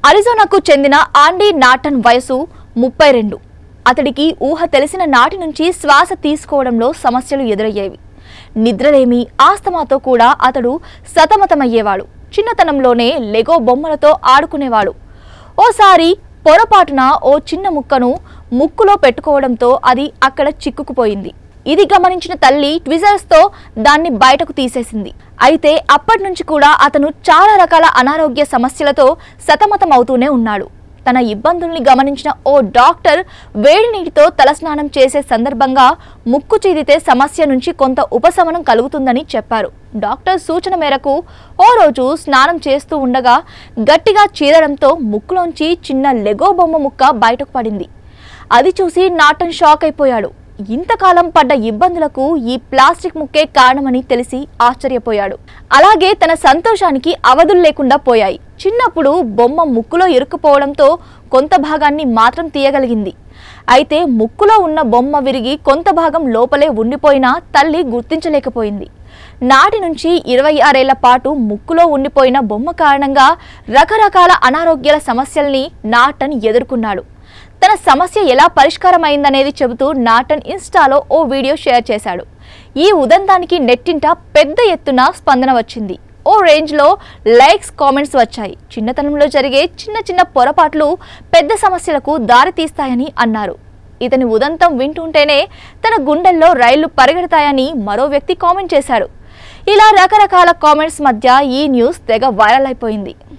అరిజోనాకు చెందిన ఆండీ నాటన్ వయసు 32. అతడికి ఊహ తెలిసిన నాటి నుంచి శ్వాస తీసుకోవడంలో సమస్యలు ఎదురయ్యేవి. నిద్రలేమి, ఆస్తమాతో కూడా అతడు సతమతమయ్యేవాడు. చిన్నతనంలోనే లెగో బొమ్మలతో ఆడుకునేవాడు. ఓసారి పొరపాటున ఓ చిన్న ముక్కను ముక్కులో పెట్టుకోవడంతో అది అక్కడ చిక్కుకుపోయింది. ఇది గమనించిన తల్లి ట్విజర్స్తో దాన్ని బయటకు తీసేసింది. అయితే అప్పటి నుంచి కూడా అతను చాలా రకాల అనారోగ్య సమస్యలతో సతమతమవుతూనే ఉన్నాడు. తన ఇబ్బందుల్ని గమనించిన ఓ డాక్టర్ వేడి నీటితో తలస్నానం చేసే సందర్భంగా ముక్కు చీదితే సమస్య నుంచి కొంత ఉపశమనం కలుగుతుందని చెప్పారు. డాక్టర్ సూచన మేరకు ఓ రోజు స్నానం చేస్తూ ఉండగా గట్టిగా చీదడంతో ముక్కులోంచి చిన్న లెగో బొమ్మ ముక్క బయటకు పడింది. అది చూసి నాటన్ షాక్ అయిపోయాడు. ఇంతకాలం పడ్డ ఇబ్బందులకు ఈ ప్లాస్టిక్ ముక్కే కారణమని తెలిసి ఆశ్చర్యపోయాడు. అలాగే తన సంతోషానికి అవధులు లేకుండా పోయాయి. చిన్నప్పుడు బొమ్మ ముక్కులో ఇరుక్కుపోవడంతో కొంత భాగాన్ని మాత్రం తీయగలిగింది. అయితే ముక్కులో ఉన్న బొమ్మ విరిగి కొంత భాగం లోపలే ఉండిపోయినా తల్లి గుర్తించలేకపోయింది. నాటి నుంచి 26 ఏళ్ల పాటు ముక్కులో ఉండిపోయిన బొమ్మ కారణంగా రకరకాల అనారోగ్యాల సమస్యల్ని నాటన్ ఎదుర్కొన్నాడు. తన సమస్య ఎలా పరిష్కారమైందనేది చెబుతూ నాటన్ ఇన్స్టాలో ఓ వీడియో షేర్ చేశాడు. ఈ ఉదంతానికి నెట్టింట పెద్ద ఎత్తున స్పందన వచ్చింది. ఓ రేంజ్లో లైక్స్, కామెంట్స్ వచ్చాయి. చిన్నతనంలో జరిగే చిన్న చిన్న పొరపాట్లు పెద్ద సమస్యలకు దారి తీస్తాయని అన్నారు. ఇతని ఉదంతం వింటుంటేనే తన గుండెల్లో రైళ్లు పరిగెడతాయని మరో వ్యక్తి కామెంట్ చేశాడు. ఇలా రకరకాల కామెంట్స్ మధ్య ఈ న్యూస్ తెగ వైరల్ అయిపోయింది.